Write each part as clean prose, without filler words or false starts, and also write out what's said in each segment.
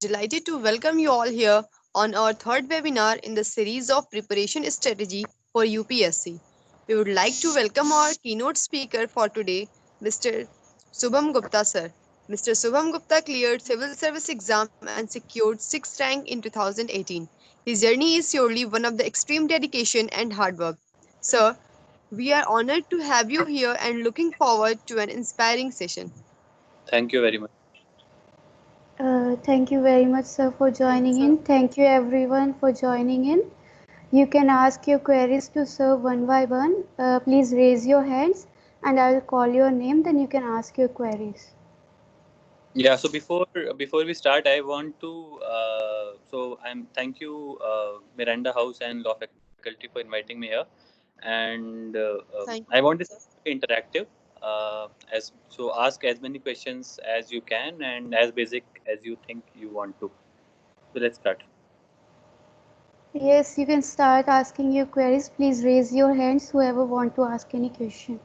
delighted to welcome you all here on our third webinar in the series of preparation strategy for UPSC. We would like to welcome our keynote speaker for today, Mr. Subham Gupta sir. Mr. Subham Gupta cleared civil service exam and secured 6th rank in 2018. His journey is surely one of the extreme dedication and hard work. Sir, we are honored to have you here and looking forward to an inspiring session. Thank you very much. Thank you very much, sir, for Thank you, joining sir. in. Thank you, everyone, for joining in. You can ask your queries to sir one by one. Please raise your hands, and I will call your name. Then you can ask your queries. Yeah. So before we start, I want to I'm thank you Miranda House and Law Faculty for inviting me here, and Thank I want this you, sir. to be interactive. As so, ask as many questions as you can and as basic as you think you want to. So let's start. Yes, you can start asking your queries. Please raise your hands, whoever want to ask any question.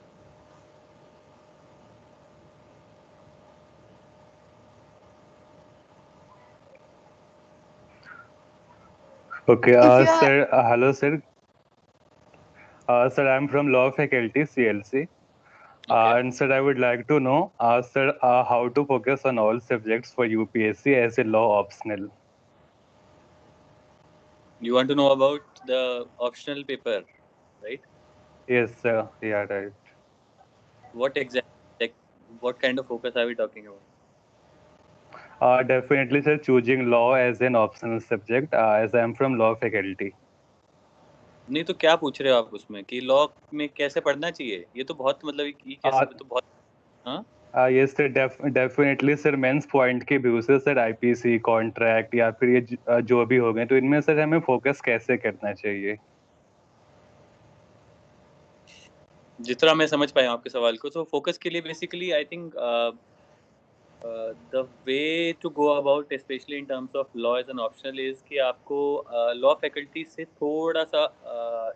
Okay, If you are sir, hello, sir. Sir, I'm from Law Faculty, CLC. Okay. And sir, I would like to know, sir, how to focus on all subjects for UPSC as a law optional. You want to know about the optional paper, right? Yes, sir. Yeah, right. What exactly? Like, what kind of focus are we talking about? Definitely, sir, choosing law as an optional subject, as I'm from Law Faculty. नहीं तो क्या पूछ रहे हो आप उसमें कि law में कैसे पढ़ना चाहिए? ये तो बहुत मतलब ये कैसे Uh, तो बहुत हाँ yes, sir, definitely sir mains point के व्यू से सर आईपीसी कॉन्ट्रैक्ट या फिर ये जो भी हो गए, तो इनमें सर हमें फोकस कैसे करना चाहिए? जितना मैं समझ पाया हूँ आपके सवाल को तो फोकस के लिए basically I think the way to go about specially in terms of law as an optional is कि आपको लॉ फैकल्टी से थोड़ा सा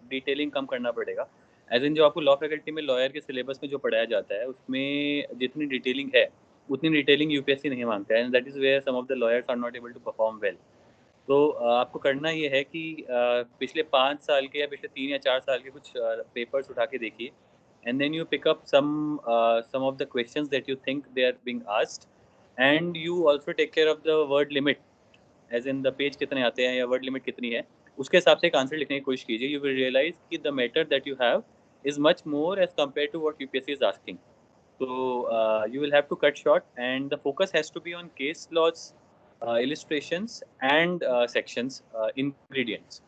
डिटेलिंग कम करना पड़ेगा एज इन जो आपको लॉ फैकल्टी में लॉयर के सिलेबस में जो पढ़ाया जाता है उसमें जितनी डिटेलिंग है उतनी डिटेलिंग यूपीएससी नहीं मांगता है and that is where some of the lawyers are not able to perform well तो आपको करना ये है कि पिछले 5 साल के या पिछले 3 या 4 साल के कुछ पेपर्स उठा के देखिए and then you pick up some of the questions that you think they are being asked and you also take care of the word limit as in the page कितने आते हैं या word limit कितनी है उसके हिसाब से एक आंसर लिखने की कोशिश कीजिए you will realize कि the matter that you have is much more as compared to what UPSC is asking so you will have to cut short and the focus has to be on case laws illustrations and sections ingredients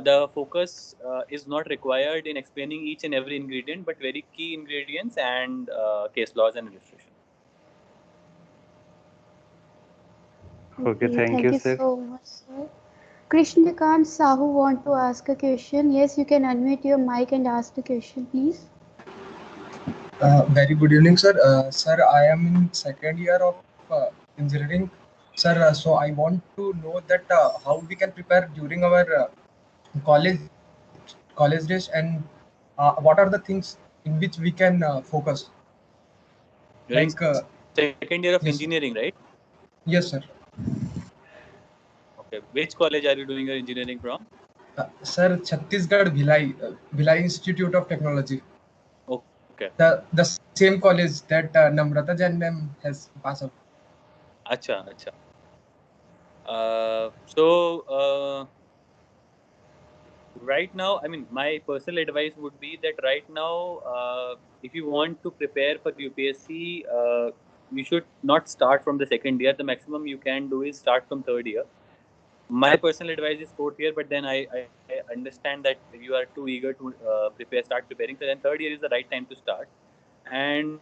the focus is not required in explaining each and every ingredient, but very key ingredients and case laws and illustration. Okay, okay, thank thank you, you sir. so much, sir. Krishnakant Sahu want to ask a question. Yes, you can unmute your mic and ask the question, please. Very good evening, sir. Sir, I am in second year of engineering. Sir, so I want to know that how we can prepare during our college days and what are the things in which we can focus? During Like, second year of yes, engineering, right? yes, sir. Okay. Which college are you doing your engineering from? Sir, Chhattisgarh Bhilai Institute of Technology. Okay. The same college that Namrata Jain ma'am has passed out. Acha, acha. So right now, I mean, my personal advice would be that right now, if you want to prepare for UPSC, you should not start from the second year. The maximum you can do is start from third year. My personal advice is fourth year, but then I understand that you are too eager to start preparing. So then third year is the right time to start. And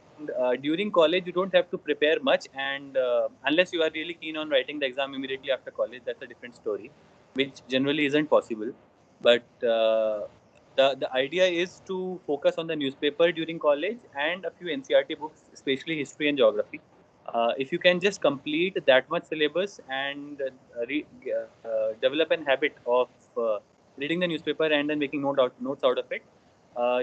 during college, you don't have to prepare much, and unless you are really keen on writing the exam immediately after college, that's a different story, which generally isn't possible. But the idea is to focus on the newspaper during college and a few NCRT books, especially history and geography. If you can just complete that much syllabus and develop an habit of uh, reading the newspaper and then making notes out of it,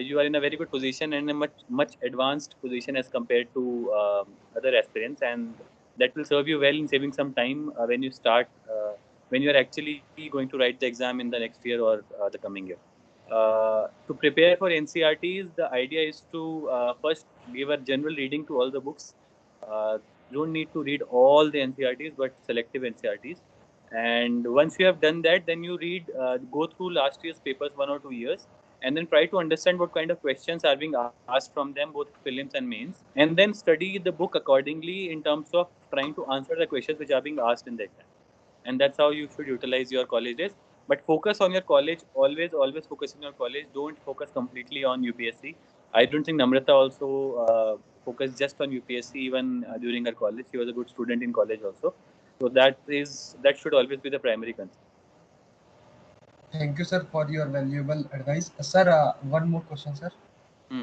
you are in a very good position and a much advanced position as compared to other aspirants. And that will serve you well in saving some time when you start, when you are actually going to write the exam in the next year or the coming year. To prepare for NCRTs, the idea is to first give a general reading to all the books. You don't need to read all the NCRTs, but selective NCRTs. And once you have done that, then you read, go through last year's papers, 1 or 2 years, and then try to understand what kind of questions are being asked from them, both prelims and mains, and then study the book accordingly in terms of trying to answer the questions which are being asked in the exam. And that's how you should utilize your college days. But focus on your college, always focus on your college. Don't focus completely on UPSC. I don't think Namrata also focused just on UPSC even during her college. She was a good student in college also. So that should always be the primary concern. Thank you, sir, for your valuable advice. Sir, one more question, sir. Hmm.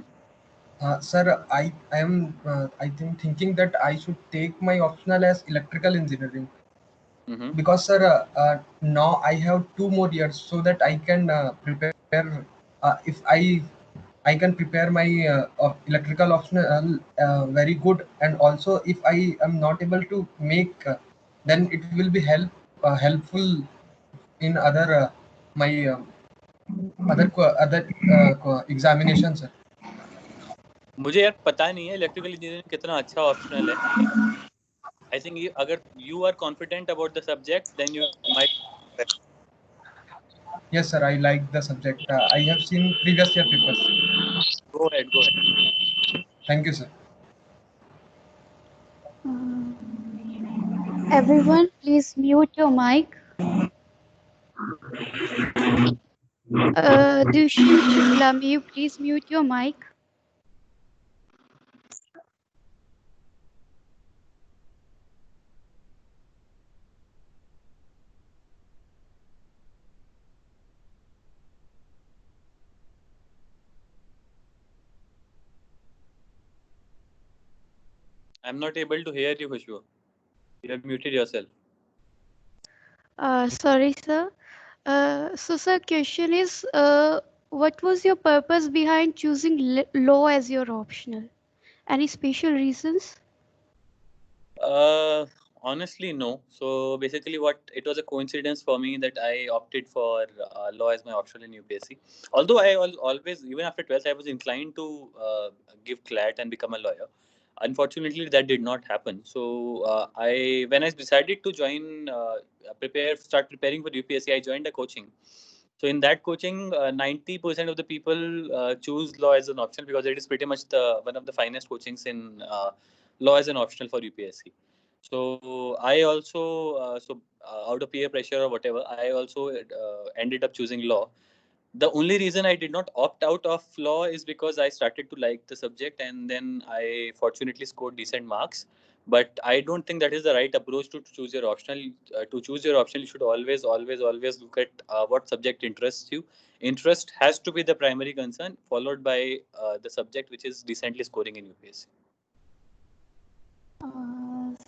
Sir, I am I think thinking that I should take my optional as electrical engineering Mm-hmm. because, sir, now I have 2 more years so that I can prepare. If I can prepare my electrical optional very good, and also if I am not able to make, then it will be helpful in other my other examinations, sir. मुझे यार पता नहीं है electrical engineering कितना अच्छा optional है. I think अगर you are confident about the subject then you might. Yes, sir, I like the subject. I have seen previous year papers. Go ahead. Thank you, sir. Everyone, please mute your mic. Dushyant Shukla, may you please mute your mic? I'm not able to hear you, Khushbu. You have muted yourself. Sorry, sir. So, sir, question is, what was your purpose behind choosing law as your optional? Any special reasons? Honestly, no. So basically, what it was a coincidence for me that I opted for law as my option in UPSC. Although I always, even after 12th, I was inclined to give CLAT and become a lawyer. Unfortunately, that did not happen. So when I decided to join, start preparing for UPSC, I joined a coaching. So in that coaching, 90% of the people choose law as an option because it is pretty much the one of the finest coachings in law as an optional for UPSC. So I also, out of peer pressure or whatever, I also ended up choosing law. The only reason I did not opt out of law is because I started to like the subject and then I fortunately scored decent marks. But I don't think that is the right approach to choose your optional. To choose your optional, you should always look at what subject interests you. Interest has to be the primary concern, followed by the subject which is decently scoring in UPSC.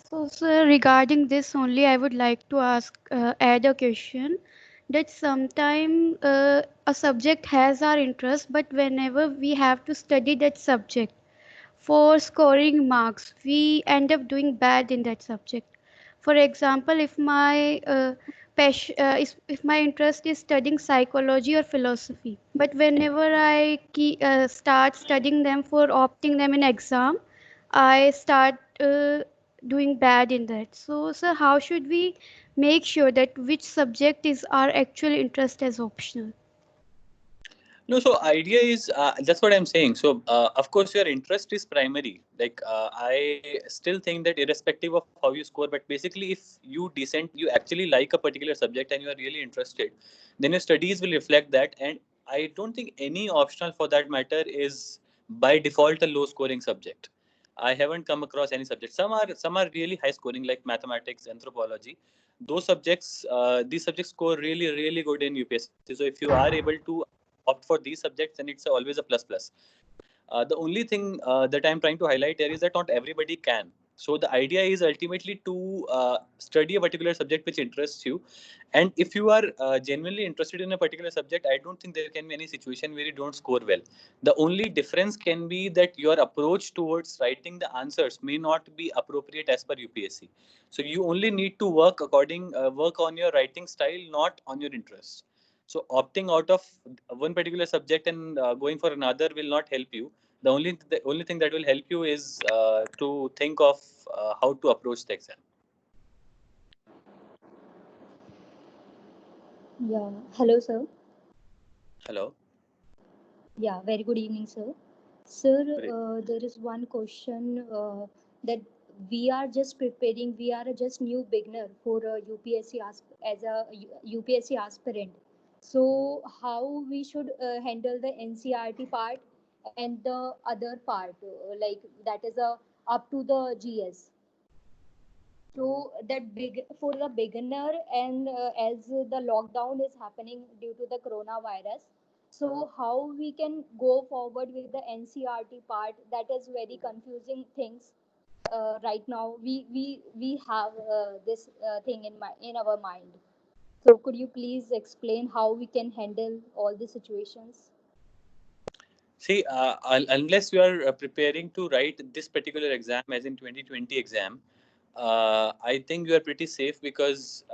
So, sir, regarding this only, I would like to add a question that sometime a subject has our interest, but whenever we have to study that subject for scoring marks, we end up doing bad in that subject. For example, if my if my interest is studying psychology or philosophy, but whenever I start studying them for opting them in exam, I start doing bad in that. So, sir, how should we make sure that which subject is our actual interest as optional? No, so idea is that's what I'm saying. So of course your interest is primary. Like I still think that irrespective of how you score, but basically if you actually like a particular subject and you are really interested, then your studies will reflect that. And I don't think any optional for that matter is by default a low scoring subject. I haven't come across any subject. Some are really high scoring like mathematics, anthropology. These subjects score really good in UPSC. So if you are able to opt for these subjects, then it's always a plus plus. The only thing that I'm trying to highlight here is that not everybody can. So the idea is ultimately to study a particular subject which interests you, and if you are genuinely interested in a particular subject, I don't think there can be any situation where you don't score well. The only difference can be that your approach towards writing the answers may not be appropriate as per UPSC. So you only need to work on your writing style, not on your interests. So opting out of one particular subject and going for another will not help you. The only thing that will help you is to think of how to approach the exam. Yeah. Hello, sir. Hello. Yeah. Very good evening, sir. Sir, Great. there is one question that we are just preparing. We are just new beginner for a UPSC as a UPSC aspirant. So, how we should handle the NCRT part and the other part, like that is up to the GS. So that big for the beginner, and as the lockdown is happening due to the coronavirus, so how we can go forward with the NCRT part? That is very confusing things. Right now, we have this thing in our mind. So could you please explain how we can handle all the situations? See, unless you are preparing to write this particular exam, as in 2020 exam, I think you are pretty safe because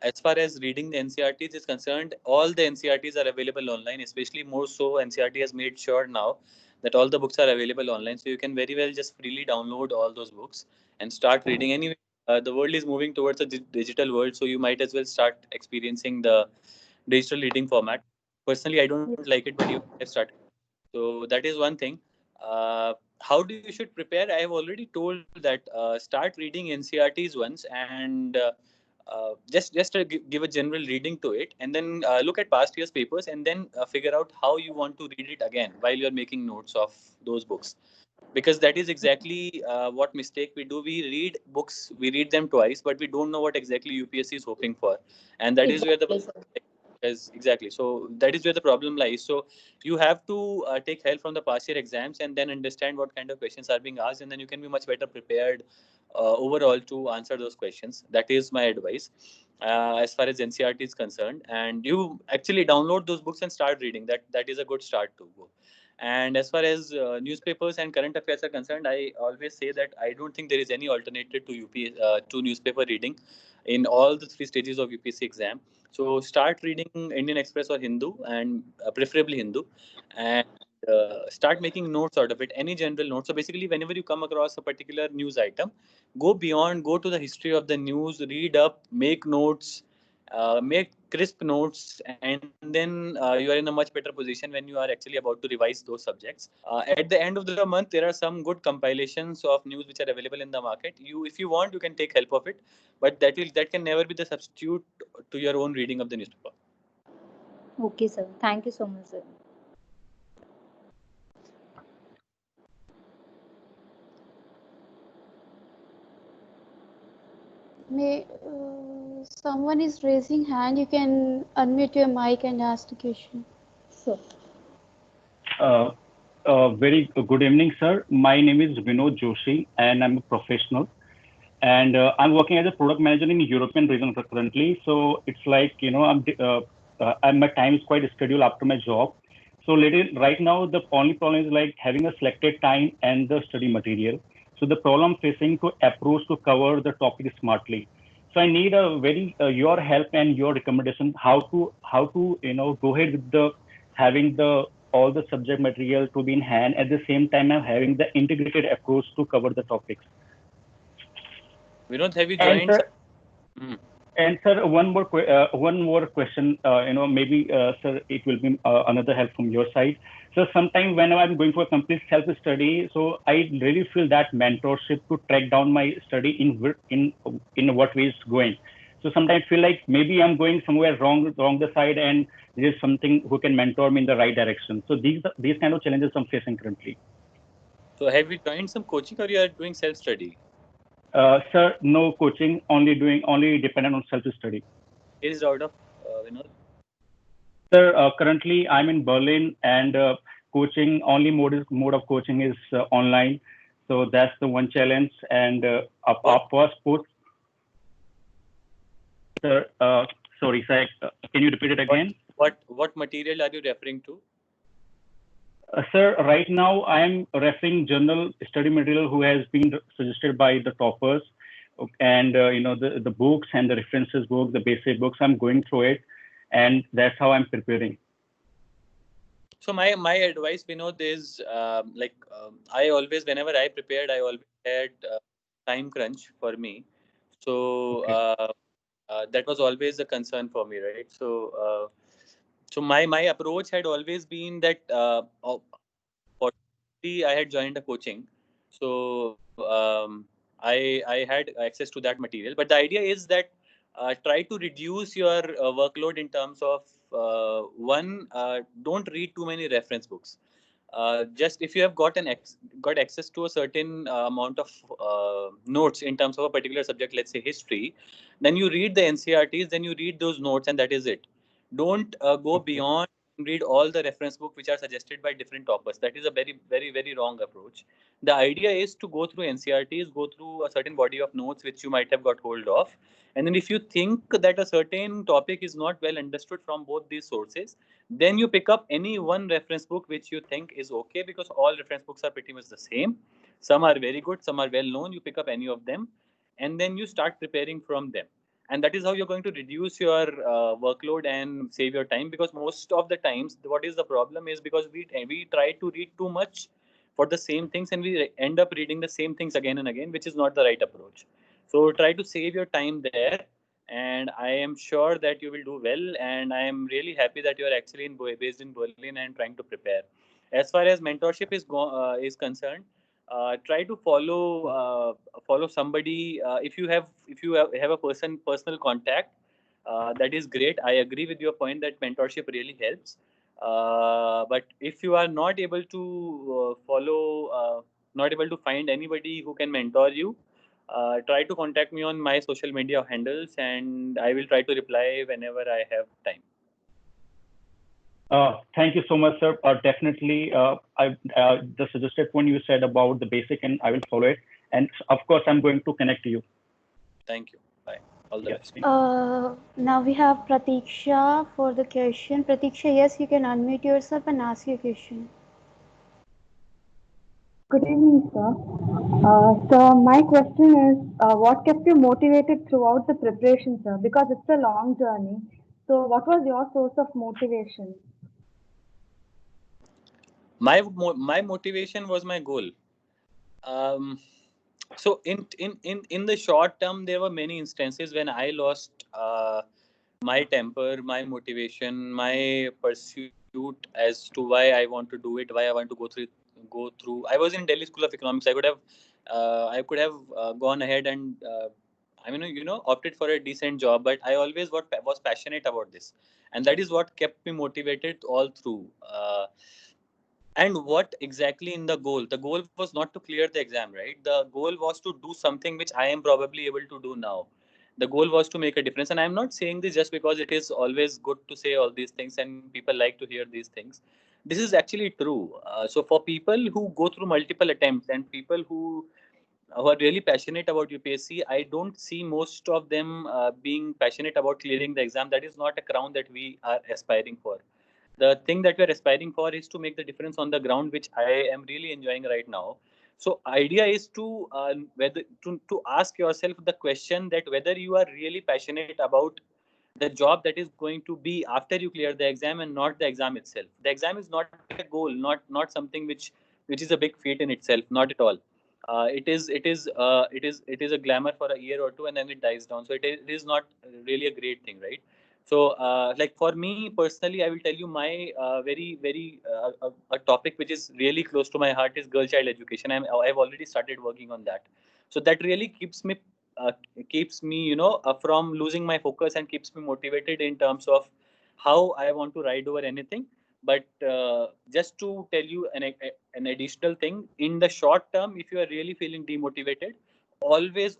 as far as reading the NCRTs is concerned, all the NCRTs are available online. Especially more so, NCRT has made sure now that all the books are available online, so you can very well just freely download all those books and start reading. Anyway, the world is moving towards a digital world, so you might as well start experiencing the digital reading format. Personally, I don't like it, but you have started. So that is one thing. How do you should prepare? I have already told that start reading NCRTs once and give a general reading to it, and then look at past years papers, and then figure out how you want to read it again while you are making notes of those books. Because that is exactly what mistake we do. We read books, we read them twice, but we don't know what exactly UPSC is hoping for, and that is where the Exactly, sir. Yes, exactly. So that is where the problem lies. So you have to take help from the past year exams and then understand what kind of questions are being asked, and then you can be much better prepared overall to answer those questions. That is my advice as far as NCRT is concerned. And you actually download those books and start reading. That is a good start to go. And as far as newspapers and current affairs are concerned, I always say that I don't think there is any alternative to to newspaper reading in all the three stages of UPSC exam. So start reading Indian Express or Hindu, and preferably Hindu, and start making notes out of it. Any general notes. So basically, whenever you come across a particular news item, go to the history of the news, read up, make notes, make crisp notes, and then you are in a much better position when you are actually about to revise those subjects. At the end of the month, there are some good compilations of news which are available in the market. If you want, you can take help of it, but that can never be the substitute to your own reading of the newspaper. Okay, sir. Thank you so much, sir. May someone is raising hand. You can unmute your mic and ask the question. Sure. Uh, very good evening, sir. My name is Vinod Joshi, and I'm a professional. And I'm working as a product manager in European region currently. So it's like, my time is quite scheduled after my job. So right now, the only problem is like having a selected time and the study material. So the problem facing to approach to cover the topic smartly. So I need a very your help and your recommendation how to go ahead with the having the all the subject material to be in hand at the same time I'm having the integrated approach to cover the topics. Vinod, have you And joined? sir, Hmm. and sir, one more question. Maybe sir, it will be another help from your side. So sometimes when I'm going for a complete self-study, so I really feel that mentorship to track down my study in what way it's going. So sometimes I feel like maybe I'm going somewhere wrong the side, and there is something who can mentor me in the right direction. So these kind of challenges I'm facing currently. So have you joined some coaching, or you are doing self-study? Sir, no coaching, only dependent on self-study. Is out of Vinod? Sir, currently I'm in Berlin, and coaching only mode of coaching is online. So that's the one challenge. And our first post, sir, sorry, sir, can you repeat it again? What material are you referring to? Sir, right now I am referring journal study material who has been suggested by the toppers, and the books and the references book, the basic books. I'm going through it, and that's how I'm preparing. So my advice, Vinod, is I always, whenever I prepared, I always had time crunch for me. So Okay. that was always a concern for me, right? So my approach had always been that fortunately I had joined a coaching, so I had access to that material. But the idea is that try to reduce your workload in terms of one, don't read too many reference books. Just if you have got access to a certain amount of notes in terms of a particular subject, let's say history, then you read the NCRTs, then you read those notes, and that is it. Don't go beyond and read all the reference books which are suggested by different toppers. That is a very, very, very wrong approach. The idea is to go through NCRTs, go through a certain body of notes which you might have got hold of, and then if you think that a certain topic is not well understood from both these sources, then you pick up any one reference book which you think is okay, because all reference books are pretty much the same. Some are very good, some are well known. You pick up any of them, and then you start preparing from them. And that is how you're going to reduce your workload and save your time. Because most of the times, what is the problem is because we try to read too much for the same things, and we end up reading the same things again and again, which is not the right approach. So try to save your time there, and I am sure that you will do well. And I am really happy that you are actually based in Berlin and trying to prepare. As far as mentorship is concerned, try to follow somebody. If you have a personal contact, that is great. I agree with your point that mentorship really helps. But if you are not able to not able to find anybody who can mentor you, try to contact me on my social media handles, and I will try to reply whenever I have time. Thank you so much, sir. Definitely, the suggested point you said about the basic, and I will follow it. And of course, I'm going to connect to you. Thank you. Bye. All the best. Now we have Pratiksha for the question. Pratiksha, yes, you can unmute yourself and ask your question. Good evening, sir. So my question is, what kept you motivated throughout the preparation, sir? Because it's a long journey. So what was your source of motivation? My motivation was my goal. So in the short term, there were many instances when I lost my temper, my motivation, my pursuit as to why I want to do it, why I want to go through. I was in Delhi School of Economics. I could have gone ahead and opted for a decent job, but I always was passionate about this, and that is what kept me motivated all through. And what exactly in the goal? The goal was not to clear the exam, right? The goal was to do something which I am probably able to do now. The goal was to make a difference. And I'm not saying this just because it is always good to say all these things and people like to hear these things. This is actually true. So for people who go through multiple attempts and people who are really passionate about UPSC, I don't see most of them being passionate about clearing the exam. That is not a crown that we are aspiring for. The thing that we're aspiring for is to make the difference on the ground, which I am really enjoying right now. So idea is to ask yourself the question that whether you are really passionate about the job that is going to be after you clear the exam, and not the exam itself. The exam is not a goal, not something which is a big feat in itself, not at all. It is a glamour for a year or two, and then it dies down. So it is not really a great thing, right? So, like for me personally, I will tell you my very a topic which is really close to my heart is girl child education. I've already started working on that. So that really uh, keeps me from losing my focus and keeps me motivated in terms of how I want to ride over anything. But just to tell you an additional thing, in the short term, if you are really feeling demotivated, always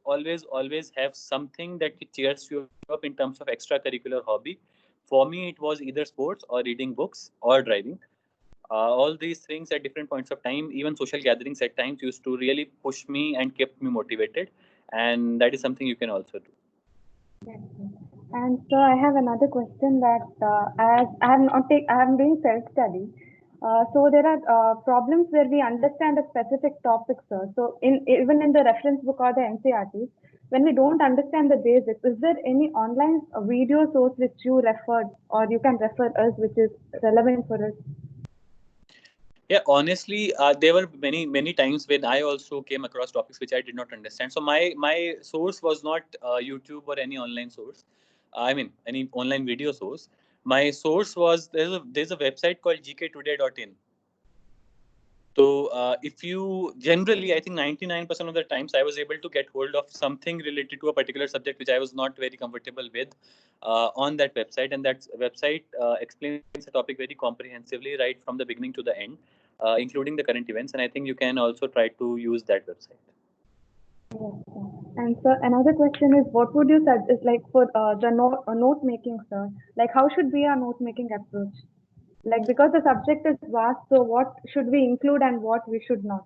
have something that cheers you up in terms of extracurricular hobby. For me, it was either sports or reading books or driving. All these things at different points of time, even social gatherings at times, used to really push me and kept me motivated. And that is something you can also do. Yes, sir. And so I have another question that as I am not take, I am doing self-study. So there are problems where we understand a specific topic, sir. So in even in the reference book or the NCRTs, when we don't understand the basics, is there any online video source which you referred or you can refer us which is relevant for us? Yeah, honestly, there were many times when I also came across topics which I did not understand. So my source was not YouTube or any online source. I mean, any online video source. My source was there's a website called gktoday.in. So if you generally, I think 99% of the times I was able to get hold of something related to a particular subject which I was not very comfortable with on that website, and that website explains the topic very comprehensively right from the beginning to the end, including the current events. And I think you can also try to use that website. Yes, sir. And sir, another question is, what would you suggest, like for the note making, sir? Like, how should be our note making approach? Like, because the subject is vast, so what should we include and what we should not?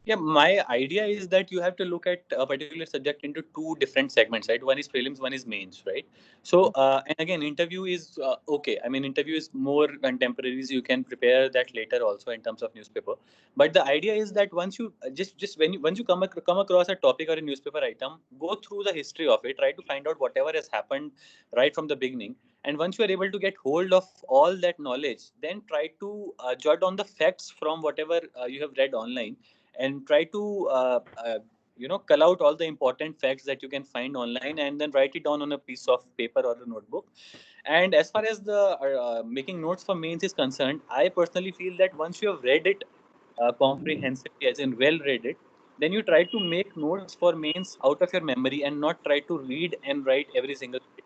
Yeah, my idea is that you have to look at a particular subject into two different segments, right? One is prelims, one is mains, right? So, and again, interview is okay. I mean, interview is more contemporary. So you can prepare that later also in terms of newspaper. But the idea is that once you just when you once you come across a topic or a newspaper item, go through the history of it, try to find out whatever has happened right from the beginning. And once you are able to get hold of all that knowledge, then try to jot on the facts from whatever you have read online, and try to cull out all the important facts that you can find online, and then write it down on a piece of paper or a notebook. And as far as the making notes for mains is concerned, I personally feel that once you have read it comprehensively, as in well read it, then you try to make notes for mains out of your memory and not try to read and write every single page.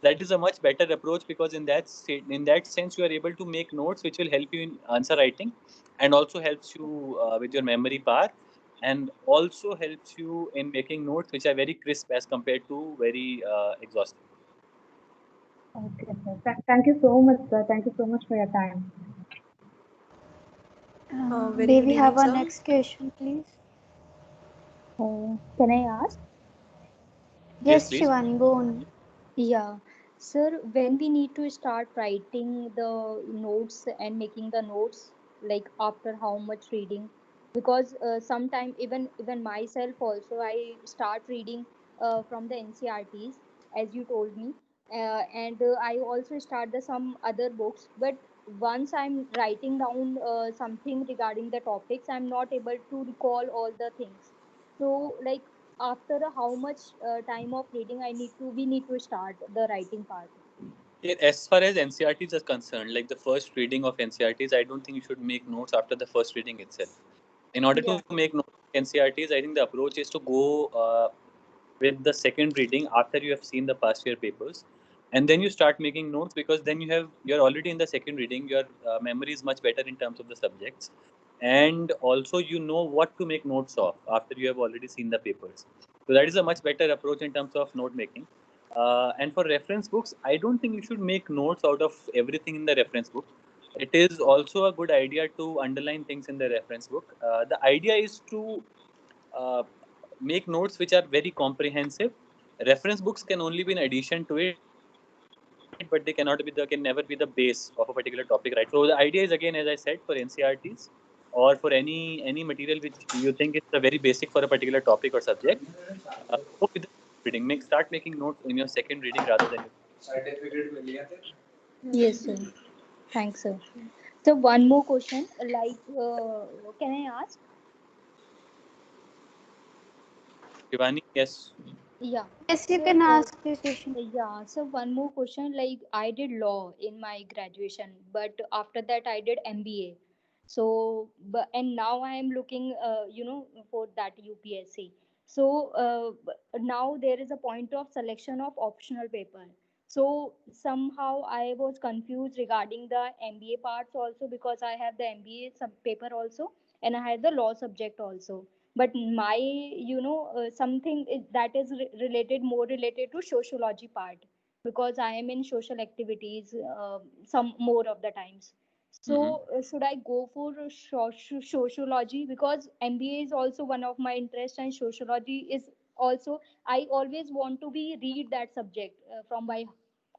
That is a much better approach, because in that sense you are able to make notes which will help you in answer writing, and also helps you with your memory power, and also helps you in making notes which are very crisp as compared to very exhaustive. Okay, sir. Thank you so much, sir. Thank you so much for your time. Very May good we evening, have our sir. next question, please? Can I ask? Yes, Yes, please. Shivani, go on. Yeah, sir, when we need to start writing the notes and making the notes, like after how much reading? Because sometime even myself also I start reading from the NCRTs as you told me, and I also start the some other books. But once I'm writing down something regarding the topics, I'm not able to recall all the things. So like after how much time of reading we need to start the writing part. Yeah, as far as NCRTs are concerned, like the first reading of NCRTs, I don't think you should make notes after the first reading itself. In order to Yeah. make notes of NCRTs, I think the approach is to go with the second reading after you have seen the past year papers, and then you start making notes, because then you're already in the second reading. Your memory is much better in terms of the subjects, and also you know what to make notes of after you have already seen the papers. So that is a much better approach in terms of note making. And for reference books, I don't think you should make notes out of everything in the reference book. It is also a good idea to underline things in the reference book. The idea is to uh, make notes which are very comprehensive. Reference books can only be an addition to it, but they can never be the base of a particular topic, right? So the idea is, again, as I said, for NCRTs or for any material which you think is very basic for a particular topic or subject, go with the reading. Start making notes in your second reading rather than your. Yes, sir. Thanks, sir. So one more question, like, can I ask? Shivani, yes. Yeah. Yes, you So, can ask your question. yeah. So one more question. Like I did law in my graduation, but after that I did MBA. So, but and now I am looking, for that UPSC. So now there is a point of selection of optional paper. So somehow I was confused regarding the MBA parts also, because I have the MBA sub paper also, and I had the law subject also. But my something that is related, more related to sociology part, because I am in social activities some more of the times. So should I go for sociology, because MBA is also one of my interests and sociology is also, I always want to be read that subject from my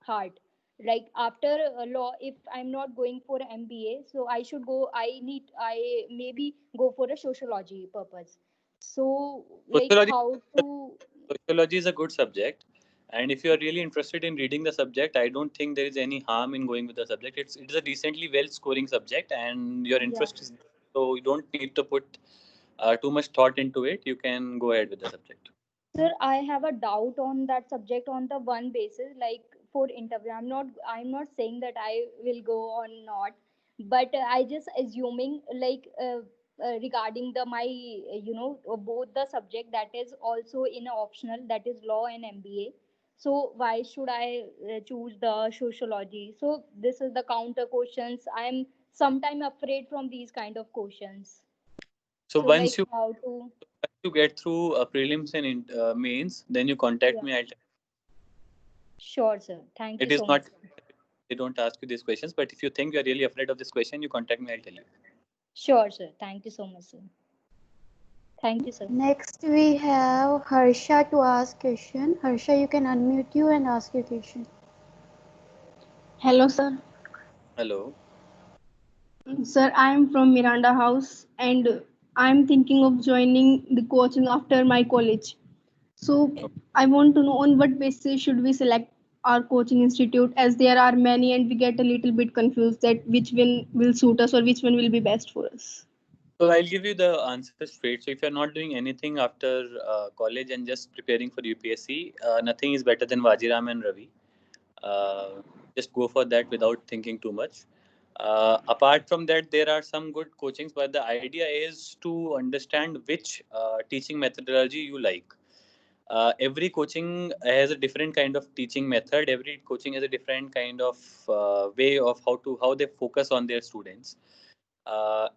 heart. Like after law, if I'm not going for MBA, so I should go. I maybe go for a sociology purpose. So like Sociology, how to? sociology is a good subject, and if you are really interested in reading the subject, I don't think there is any harm in going with the subject. It is a decently well scoring subject, and your Yeah. interest is so you don't need to put too much thought into it. You can go ahead with the subject. Sir, I have a doubt on that subject on the one basis, like for interview. I'm not saying that I will go or not, but I just assuming like regarding the my both the subject that is also in a optional, that is law and MBA. So why should I choose the sociology? So this is the counter questions. I'm sometime afraid from these kind of questions. So So like how to? once you get through prelims and mains, then you contact Yeah, me. sure, sir. Thank you It is so much, not sir. they don't ask you these questions, but if you think you are really afraid of this question, you contact me. I'll tell you. Sure, sir. Thank you so much, sir. Thank you, sir. Next we have Harsha to ask question. Harsha, you can unmute you and ask your question. Hello, sir. Hello. Sir, I am from Miranda House and I am thinking of joining the coaching after my college. So, I want to know on what basis should we select our coaching institute, as there are many and we get a little bit confused that which one will suit us or which one will be best for us. So I'll give you the answer straight. So if you're not doing anything after college and just preparing for UPSC, nothing is better than Vajiram and Ravi. Uh, just go for that without thinking too much. Apart from that, there are some good coachings, but the idea is to understand which teaching methodology you like. Every coaching has a different kind of teaching method. Every coaching has a different kind of way of how they focus on their students,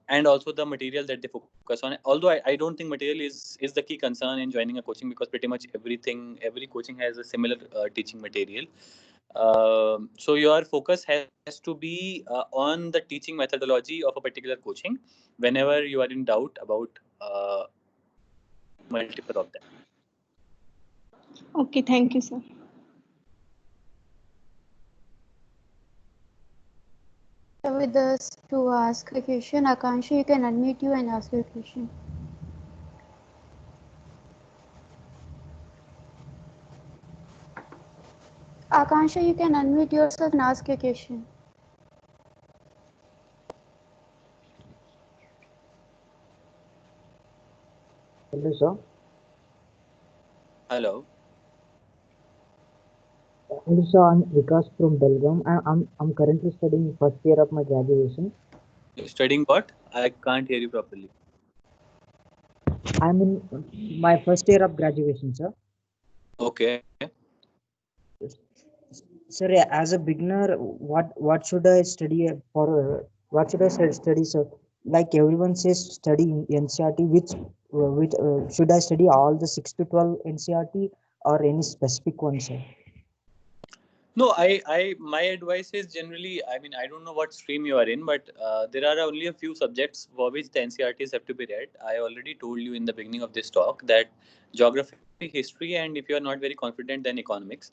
and also the material that they focus on. Although I don't think material is the key concern in joining a coaching, because pretty much every coaching has a similar teaching material. So your focus has to be on the teaching methodology of a particular coaching whenever you are in doubt about multiple of them. Okay, thank you, sir. With us to ask a question, Akansha, you can unmute you and ask your question. Akansha, you can unmute yourself and ask your question. Hello, sir. Hello. Hello, sir. I'm Vikas from Belgaum. I'm currently studying first year of my graduation. You're studying what? I can't hear you properly. I'm in my first year of graduation, sir. Okay. Sir, as a beginner, what should I study for? What should I study, sir? Like everyone says, study in NCRT. Which should I study all the 6 to 12 NCRT or any specific one, sir? No, my advice is generally, I mean, I don't know what stream you are in, but there are only a few subjects for which the NCRTs have to be read. I already told you in the beginning of this talk that geography, history, and if you are not very confident, then economics.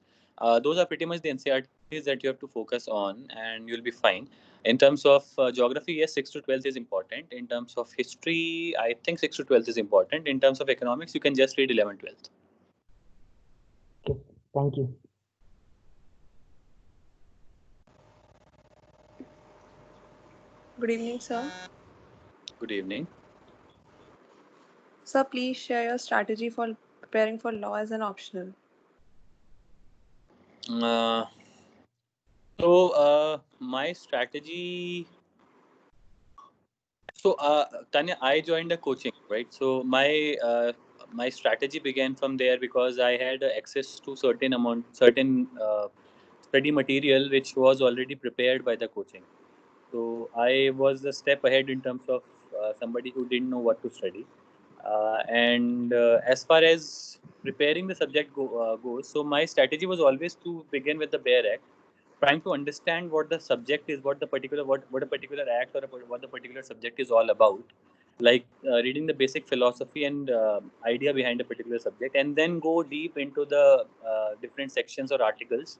Those are pretty much the NCRTs that you have to focus on, and you'll be fine. In terms of geography, yes, 6 to 12 is important. In terms of history, I think 6 to 12 is important. In terms of economics, you can just read 11, 12th. Okay, thank you. Good evening, sir. Good evening. Sir, please share your strategy for preparing for law as an optional. My strategy. So, Tanya, I joined a coaching, right? So my strategy began from there because I had access to certain study material which was already prepared by the coaching. So I was a step ahead in terms of somebody who didn't know what to study. And as far as preparing the subject goes, so my strategy was always to begin with the bare act. trying to understand what the subject is, what a particular act or what the particular subject is all about, like reading the basic philosophy and idea behind a particular subject, and then go deep into the different sections or articles,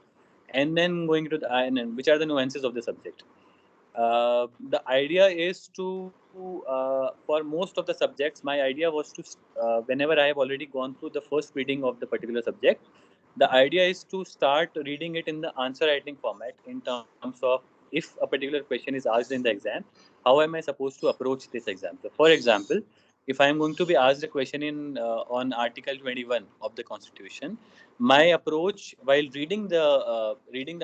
and then going to the and then which are the nuances of the subject. The idea is to for most of the subjects, my idea was to whenever I have already gone through the first reading of the particular subject, the idea is to start reading it in the answer writing format, in terms of if a particular question is asked in the exam, how am I supposed to approach this exam. So for example, if I am going to be asked a question in on Article 21 of the Constitution, my approach while reading the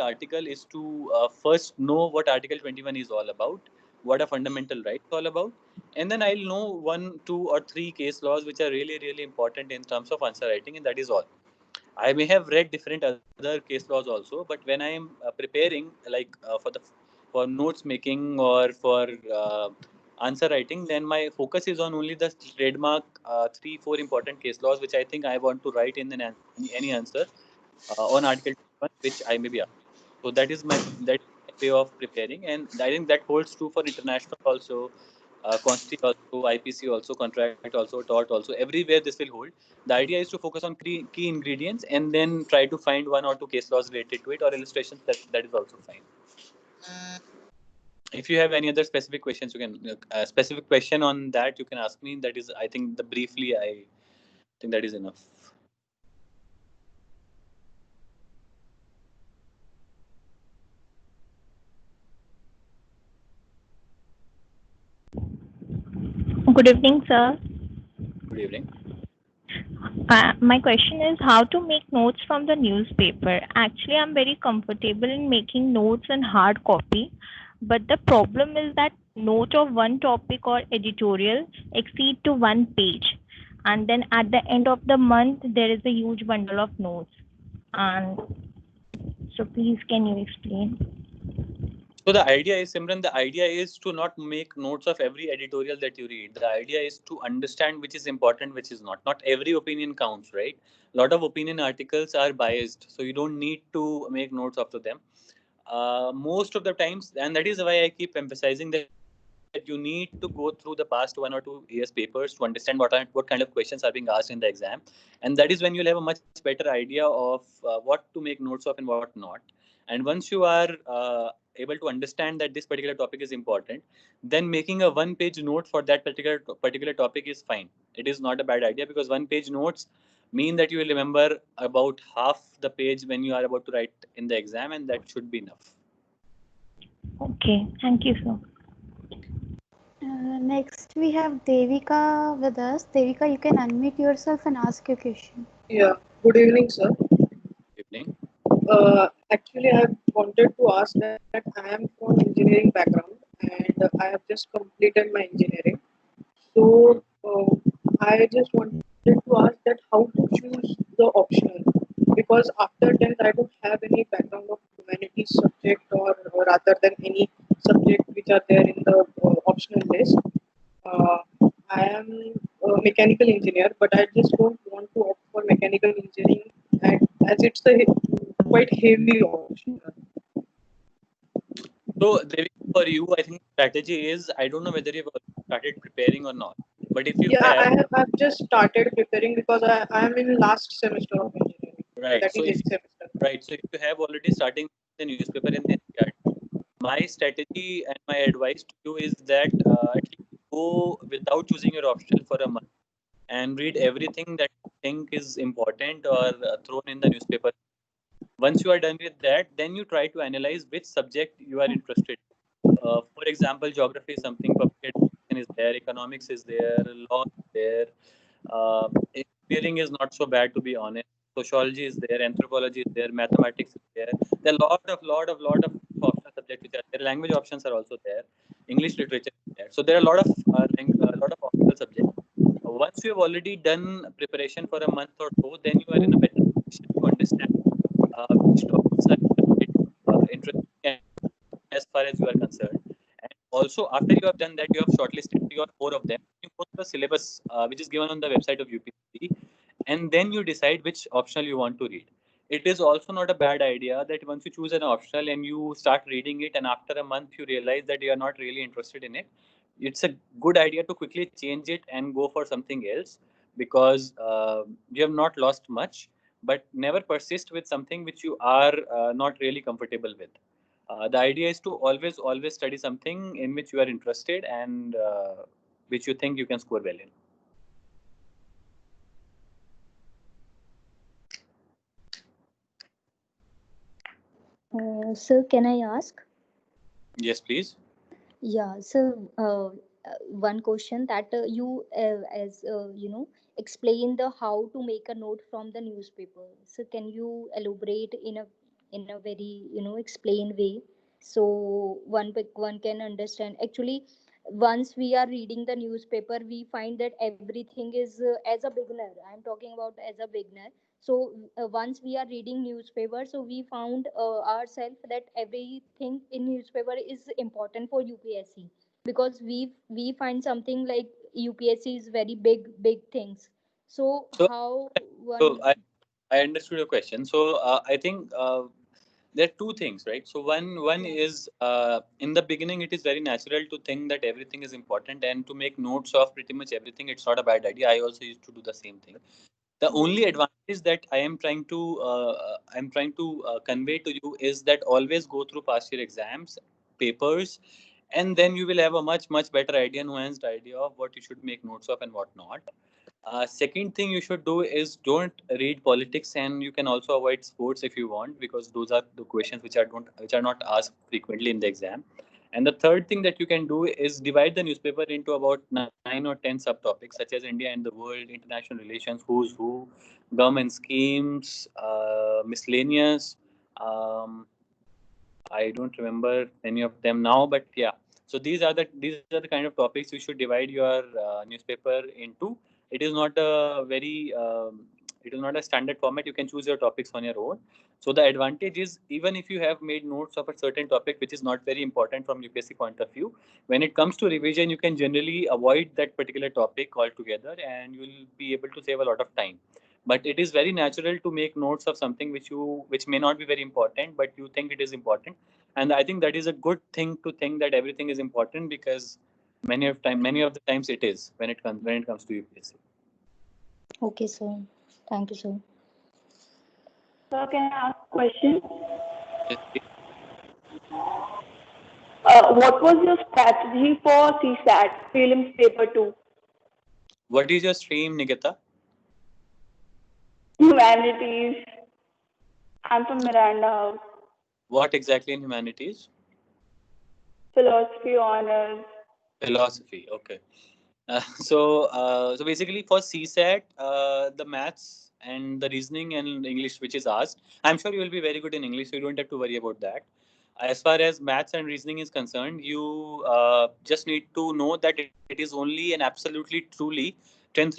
article is to first know what Article 21 is all about, what a fundamental right is all about, and then I'll know one, two, or three case laws which are really, really important in terms of answer writing, and that is all. I may have read different other case laws also, but when I am preparing, like for notes making or for answer writing, then my focus is on only the trademark 3-4 important case laws which I think I want to write in any answer on Article 21, which I may be asked. So that is my way of preparing, and I think that holds true for international also, Consti also, IPC also, contract also, tort also. Everywhere this will hold. The idea is to focus on key ingredients and then try to find one or two case laws related to it or illustrations. That is also fine. If you have any other specific questions, you can specific question on that you can ask me. That is, I think, I think that is enough. Good evening, sir. Good evening. My question is how to make notes from the newspaper. Actually, I'm very comfortable in making notes in hard copy, but the problem is that note of one topic or editorial exceed to 1 page, and then at the end of the month there is a huge bundle of notes. And so, please, can you explain? So the idea is, Simran, the idea is to not make notes of every editorial that you read. The idea is to understand which is important, which is not. Not every opinion counts, right? A lot of opinion articles are biased, so you don't need to make notes of them. Most of the times, and that is why I keep emphasizing that you need to go through the past 1 or 2 years papers to understand what kind of questions are being asked in the exam, and that is when you'll have a much better idea of what to make notes of and what not. And once you are able to understand that this particular topic is important, then making a one-page note for that particular topic is fine. It is not a bad idea, because one-page notes mean that you will remember about half the page when you are about to write in the exam, and that should be enough. Okay, thank you, sir. Next, we have Devika with us. Devika, you can unmute yourself and ask your question. Yeah, good evening, sir. Good evening. Actually, I wanted to ask that I am from engineering background and I have just completed my engineering. So I just wanted to ask that how to choose the optional, because after 10th I don't have any background of humanities subject or rather than any subject which are there in the optional list. Uh, I am a mechanical engineer, but I just don't want to opt for mechanical engineering, and as it's a quite heavy option. So, Devi, for you, I think strategy is, I don't know whether you've started preparing or not, but if you Yeah, have, I've just started preparing because I am in last semester of engineering. right. That So is if 8th semester. right, so if you have already starting the newspaper in the NCERT, my strategy and my advice to you is that at least go without choosing your optional for a month and read everything that you think is important or thrown in the newspaper. Once you are done with that, then you try to analyze which subject you are interested in. For example, geography is something, public education is there, economics is there, law is there, engineering is not so bad, to be honest. Sociology is there, anthropology is there, mathematics is there. There are lot of optional subjects which are there. Language options are also there. English literature is there. So there are a lot of optional subjects. Once you have already done preparation for a month or so, then you are in a better position to understand which topics are interesting as far as you are concerned. And also, after you have done that, you have shortlisted 3 or 4 of them. You go to the syllabus, which is given on the website of UPSC, and then you decide which optional you want to read. it is also not a bad idea that once you choose an optional and you start reading it, and after a month you realize that you are not really interested in it, it's a good idea to quickly change it and go for something else, because you have not lost much. But never persist with something which you are not really comfortable with. The idea is to always study something in which you are interested and which you think you can score well in. Sir, can I ask? Yes, please. Yeah, so one question that you, as explain the how to make a note from the newspaper. So can you elaborate in a very explain way, so one can understand? Actually, once we are reading the newspaper, we find that everything is as a beginner. I'm talking about as a beginner. So once we are reading newspaper, so we found ourselves that everything in newspaper is important for UPSC, because we find something like UPSC is very big things. So So, how so one? I understood your question. So I think there are two things, right? So one Yeah. is in the beginning, it is very natural to think that everything is important and to make notes of pretty much everything. It's not a bad idea. I also used to do the same thing. The Yes, only sir. advantage that I'm trying to convey to you is that always go through past year exams, papers, and then you will have a much better idea, nuanced idea of what you should make notes of and what not. Second thing you should do is don't read politics, and you can also avoid sports if you want, because those are the questions which are not asked frequently in the exam. And the third thing that you can do is divide the newspaper into about 9 or 10 subtopics, such as India and the world, international relations, who's who, government schemes, miscellaneous. Um, I don't remember any of them now, but yeah. So these are the kind of topics you should divide your newspaper into. It is not a very it is not a standard format. You can choose your topics on your own. So the advantage is, even if you have made notes of a certain topic which is not very important from UPSC point of view, when it comes to revision, you can generally avoid that particular topic altogether, and you will be able to save a lot of time. But it is very natural to make notes of something which may not be very important, but you think it is important. And I think that is a good thing, to think that everything is important, because many of the times it is, when it comes to UPSC. Okay, sir. Thank you, sir. So can I ask a question? Yes, please. What was your strategy for CSAT prelims paper 2? What is your stream, Nikita? Humanities. I'm from Miranda House. What exactly in humanities? Philosophy honors. Philosophy. Okay. So basically for CSAT, the maths and the reasoning and English which is asked, I'm sure you will be very good in English, so you don't have to worry about that. As far as maths and reasoning is concerned, you just need to know that it is only an absolutely truly 10th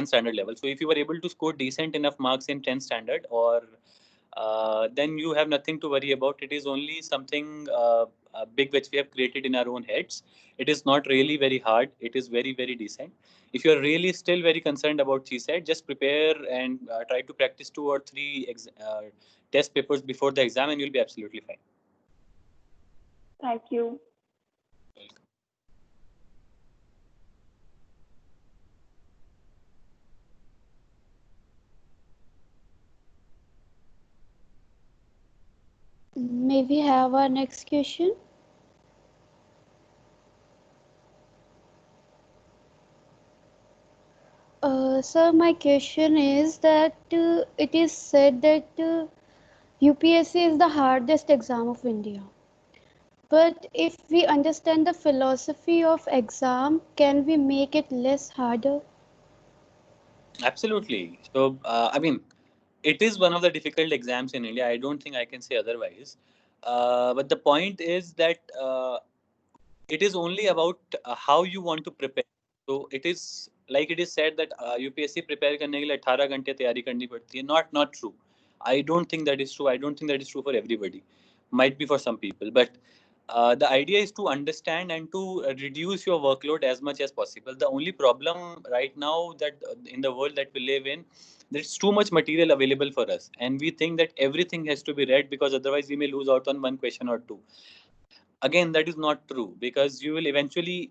standard level. So if you were able to score decent enough marks in 10th standard, or then you have nothing to worry about. It is only something big which we have created in our own heads. It is not really very hard. It is very decent. If you are really still very concerned about GSAT, just prepare and try to practice 2 or 3 test papers before the exam, and you'll be absolutely fine. Thank you. May we have our next question? Sir, my question is that it is said that UPSC is the hardest exam of India. But if we understand the philosophy of exam, can we make it less harder? Absolutely. So, I mean, it is one of the difficult exams in India. I don't think I can say otherwise. But the point is that it is only about how you want to prepare. So it is like it is said that UPSC prepare करने के लिए 18 घंटे तैयारी करनी पड़ती है. Not true. I don't think that is true. I don't think that is true for everybody. Might be for some people, but The idea is to understand and to reduce your workload as much as possible. The only problem right now that in the world that we live in, there's too much material available for us, and we think that everything has to be read because otherwise we may lose out on one question or two. Again, that is not true, because you will eventually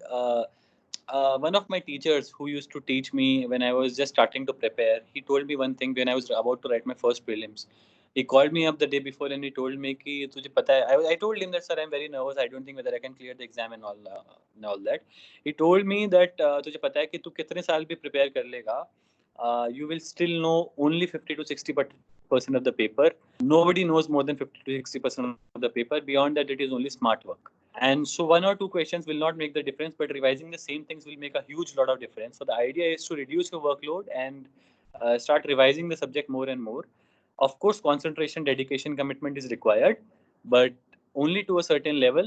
one of my teachers who used to teach me when I was just starting to prepare, he told me one thing when I was about to write my first prelims. He called me up the day before and he told me कि तुझे पता है, I told him that sir, I'm very nervous, I don't think whether I can clear the exam and all that. He told me that तुझे पता है कि तू कितने साल भी prepare कर लेगा, you will still know only 50 to 60% of the paper. Nobody knows more than 50 to 60% of the paper. Beyond that, it is only smart work. And so one or two questions will not make the difference, but revising the same things will make a huge lot of difference. So the idea is to reduce your workload and start revising the subject more and more. Of course, concentration, dedication, commitment is required, but only to a certain level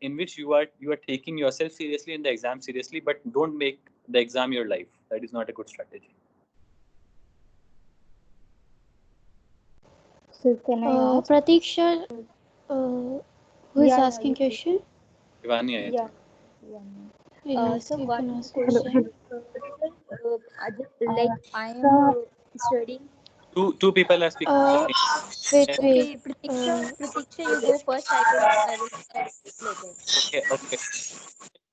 in which you are taking yourself seriously and the exam seriously, but don't make the exam your life. That is not a good strategy. So can I ask? Pratiksha, who is asking question? Ivani, I Yeah. Yes, So you one can ask. question. Like I am studying. Two people are speaking. Wait. Okay, Pratiksha, you go first. I will later. Okay.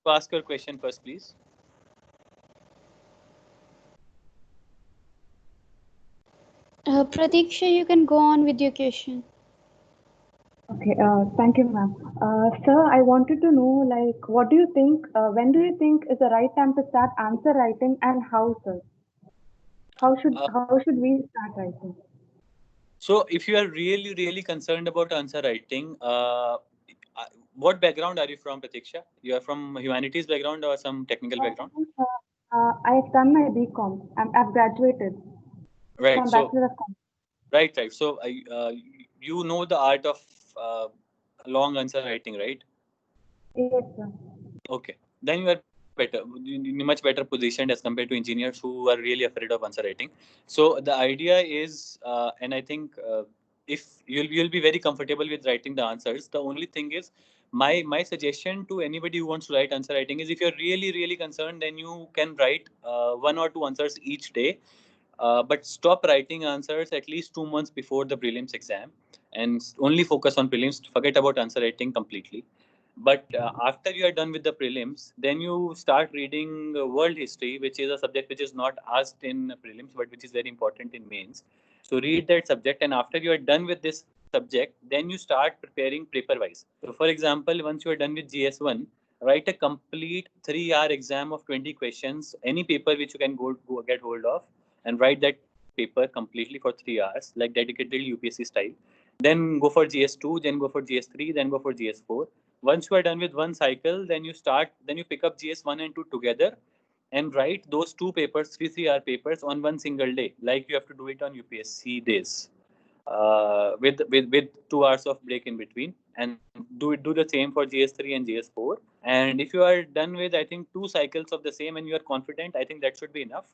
Ask your question first, please. Pratiksha, you can go on with your question. Okay, thank you, ma'am. Sir, I wanted to know, like, what do you think, when do you think is the right time to start answer writing, and how, sir? How should we start writing? So if you are really, really concerned about answer writing, what background are you from, Pratiksha? You are from humanities background or some technical background? I've done my BCom. I've graduated Right. from So Bachelor of Commerce. right. So you know the art of long answer writing, right? Yes, sir. Okay. Then you are better, in a much better positioned as compared to engineers who are really afraid of answer writing. So the idea is, and I think if you'll be very comfortable with writing the answers. The only thing is, my suggestion to anybody who wants to write answer writing is, if you're really, really concerned, then you can write one or two answers each day. But stop writing answers at least 2 months before the prelims exam, and only focus on prelims. Forget about answer writing completely. But after you are done with the prelims, then you start reading world history, which is a subject which is not asked in prelims, but which is very important in mains. So read that subject, and after you are done with this subject, then you start preparing paper-wise. So for example, once you are done with GS1, write a complete 3-hour exam of 20 questions, any paper which you can go get hold of, and write that paper completely for 3 hours, like dedicated UPSC style. Then go for GS2, then go for GS3, then go for GS4. Once you are done with one cycle, then you pick up GS1 and 2 together and write those two papers, 3-hour papers, on one single day, like you have to do it on UPSC days, with 2 hours of break in between, and do the same for GS3 and GS4. And if you are done with, I think, 2 cycles of the same and you are confident, I think that should be enough.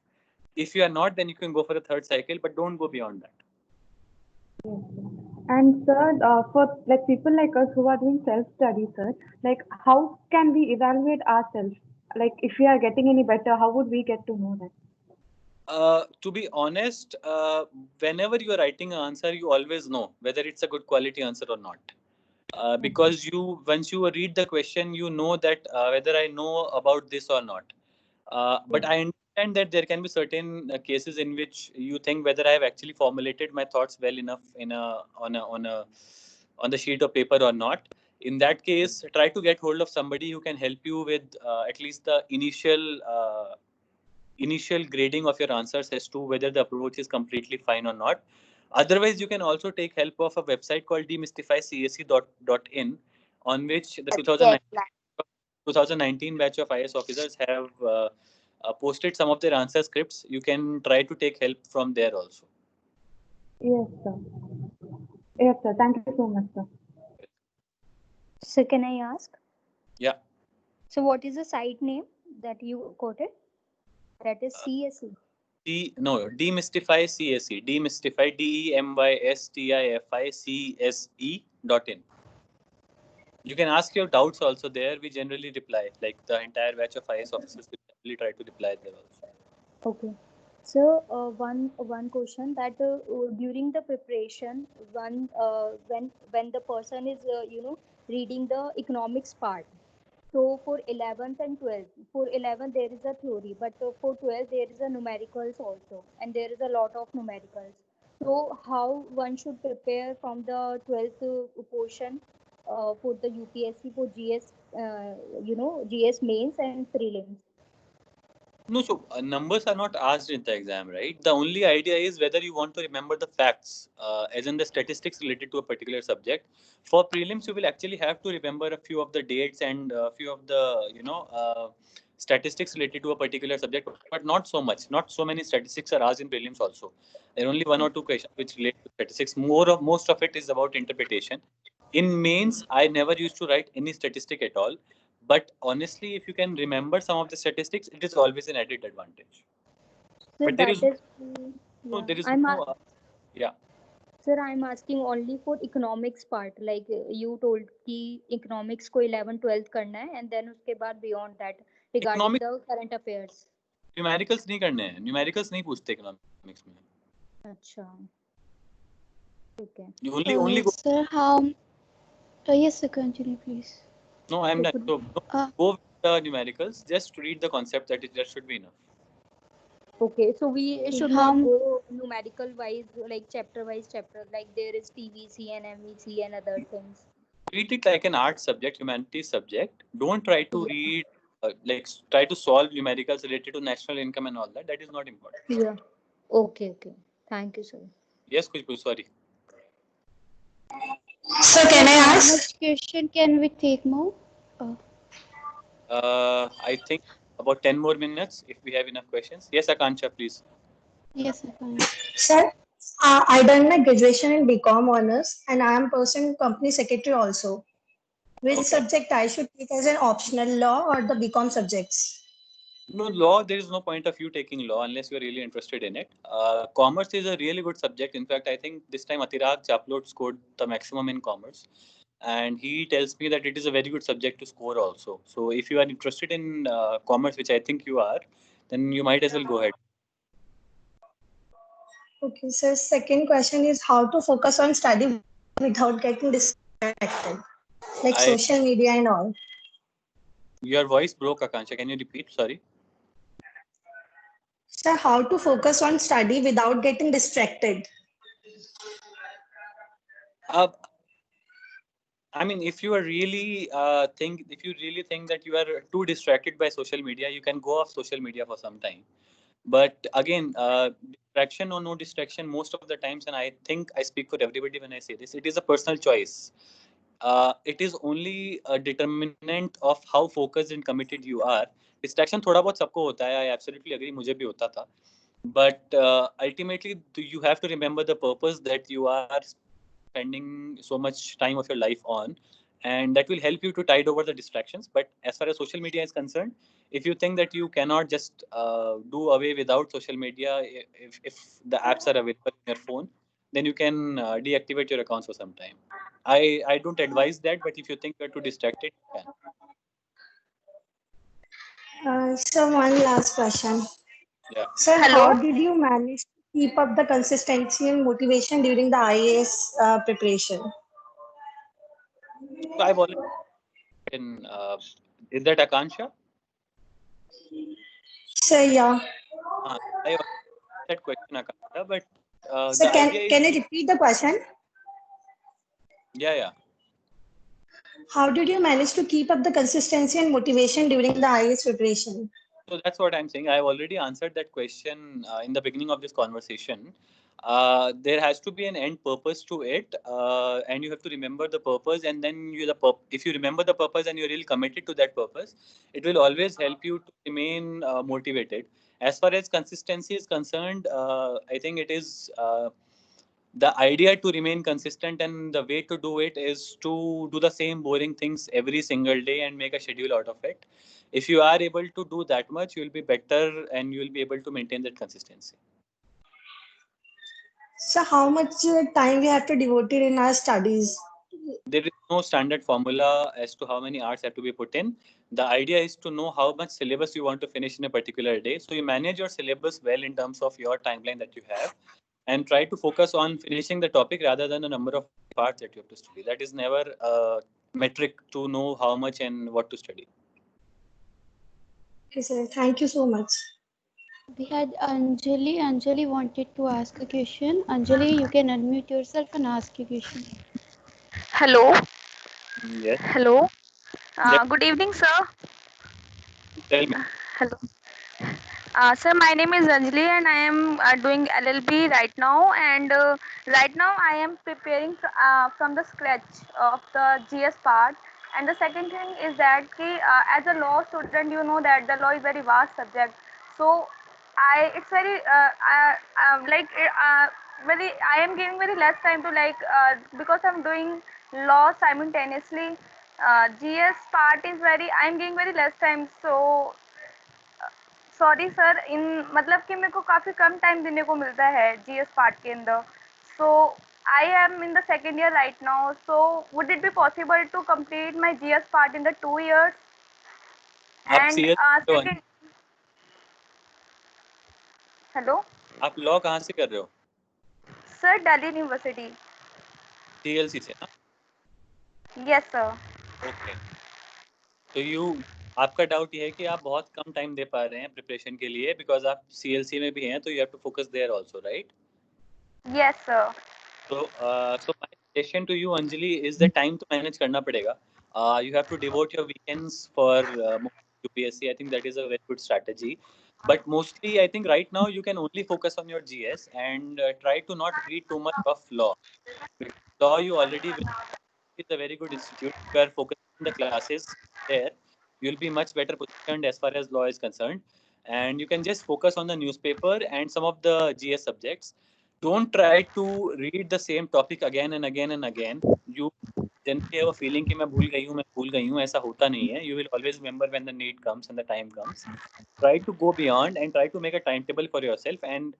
If you are not, then you can go for a 3rd cycle, but don't go beyond that. Yes, sir. And sir, for like people like us who are doing self-study, sir, like how can we evaluate ourselves? Like if we are getting any better, how would we get to know that? To be honest, whenever you are writing an answer, you always know whether it's a good quality answer or not. Because once you read the question, you know that whether I know about this or not. But I understand that there can be certain cases in which you think whether I have actually formulated my thoughts well enough on the sheet of paper or not. In that case, try to get hold of somebody who can help you with at least the initial grading of your answers as to whether the approach is completely fine or not. Otherwise, you can also take help of a website called demystifycac.in, on which the 2019 batch of IS officers have posted some of their answer scripts. You can try to take help from there also. Yes, sir. Yes, sir. Thank you so much, sir. So can I ask? Yeah. So what is the site name that you quoted? That is CSE. Demystify CSE. Demystify DEMYSTIFICSE.in. You can ask your doubts also there. We generally reply. Like the entire batch of IS officers will generally try to reply there also. Okay. So one question that during the preparation, when the person is reading the economics part. So for 11th and 12th, for 11th there is a theory, but for 12th there is a numericals also, and there is a lot of numericals. So how one should prepare from the 12th portion for the UPSC for GS, GS mains and prelims. No, so numbers are not asked in the exam, right? The only idea is whether you want to remember the facts, as in the statistics related to a particular subject. For prelims, you will actually have to remember a few of the dates and a few of the, statistics related to a particular subject, but not so much. Not so many statistics are asked in prelims also. There are only one or two questions which relate to statistics. Most of it is about interpretation. In mains, I never used to write any statistic at all. But honestly, if you can remember some of the statistics, it is always an added advantage. So But there that is is, no, yeah. there is I'm no, yeah. Sir, I'm asking only for economics part. Like you told कि economics को 11 12 करना है, and then उसके बाद beyond that regarding Economic the current affairs. numericals नहीं करने हैं. Numericals नहीं पूछते economics में. अच्छा. Okay. You only go. Sir, how? Yes, sir, continue, please. No, I'm not. So go with the numericals. Just read the concept. That should be enough. Okay, so we should not go numerical wise, like chapter wise chapter. Like there is TVC and MEC and other things. Treat it like an art subject, humanities subject. Don't try to read, try to solve numericals related to national income and all that. That is not important. Yeah. Okay. Thank you, sir. Yes, Khushbu, sorry. So can I ask? How much question can we take more? I think about 10 more minutes if we have enough questions. Yes, Akansha, please. Yes, Akansha. Sir, I done my graduation in BCom honors and I am pursuing company secretary also. Which subject I should take as an optional, law or the BCom subjects? No, law, there is no point of you taking law unless you're really interested in it. Commerce is a really good subject. In fact, I think this time Atirag Chaplot scored the maximum in commerce. And he tells me that it is a very good subject to score also. So if you are interested in commerce, which I think you are, then you might as well go ahead. Okay, so second question is how to focus on study without getting distracted, like social media and all. Your voice broke, Akansha. Can you repeat? Sorry. Sir, how to focus on study without getting distracted? I mean, if you are really think that you are too distracted by social media, you can go off social media for some time. But again, distraction or no distraction, most of the times, and I think I speak for everybody when I say this, it is a personal choice. It is only a determinant of how focused and committed you are. Distraction थोड़ा बहुत सबको होता है. I absolutely agree. मुझे भी होता था. But ultimately, you have to remember the purpose that you are spending so much time of your life on, and that will help you to tide over the distractions. But as far as social media is concerned, if you think that you cannot just do away without social media, if the apps are available on your phone, then you can deactivate your accounts for some time. I don't advise that, but if you think you're too distracted, you can. So one last question. Yeah. Sir, how did you manage to keep up the consistency and motivation during the IAS preparation? So I've already been, is that Akansha? Sir, yeah. I that question, Akansha, but so can you repeat the question? Yeah. How did you manage to keep up the consistency and motivation during the IAS preparation? So that's what I'm saying. I've already answered that question in the beginning of this conversation. There has to be an end purpose to it, and you have to remember the purpose. And then if you remember the purpose and you're really committed to that purpose, it will always help you to remain motivated. As far as consistency is concerned, I think it is the idea to remain consistent, and the way to do it is to do the same boring things every single day and make a schedule out of it. If you are able to do that much, you'll be better and you'll be able to maintain that consistency. So how much time we have to devote it in our studies? There is no standard formula as to how many hours have to be put in. The idea is to know how much syllabus you want to finish in a particular day. So you manage your syllabus well in terms of your timeline that you have, and try to focus on finishing the topic rather than the number of parts that you have to study. That is never a metric to know how much and what to study. Okay, sir. Thank you so much. We had Anjali. Anjali wanted to ask a question. Anjali, you can unmute yourself and ask your question. Hello. Yes. Hello. Yep. Good evening, sir. Tell me. Hello. Sir, my name is Anjali and I am doing LLB right now. And right now I am preparing from the scratch of the GS part. And the second thing is that as a law student, you know that the law is very vast subject. So it's very very. I am giving very less time to because I'm doing law simultaneously. GS part is very. I am giving very less time. So sorry sir in मतलब कि मेरे को काफ़ी कम time देने को मिलता है GS part के अंदर so I am in the second year right now so would it be possible to complete my GS part in the 2 years आप एंड CS सेकेंड हेलो आप लॉ कहाँ से कर रहे हो? सर दिल्ली यूनिवर्सिटी TLC से ना? Yes sir okay. तो आपका डाउट ये है कि आप बहुत कम टाइम दे पा रहे हैं प्रिपरेशन के लिए बिकॉज आप CLC में भी हैं तो you have to focus there also, right? Yes sir So my suggestion to you, Anjali, is the time to manage करना पड़ेगा. You have to devote your weekends for UPSC. I think that is a very good strategy. But mostly, I think right now you can only focus on your GS and try to not read too much of law. Because law you already is a very good institute. You are focusing on the classes there. You'll be much better positioned as far as law is concerned. And you can just focus on the newspaper and some of the GS subjects. Don't try to read the same topic again and again and again. You generally have a feeling कि मैं भूल गई हूँ ऐसा होता नहीं है. You will always remember when the need comes and the time comes. Try to go beyond and try to make a timetable for yourself and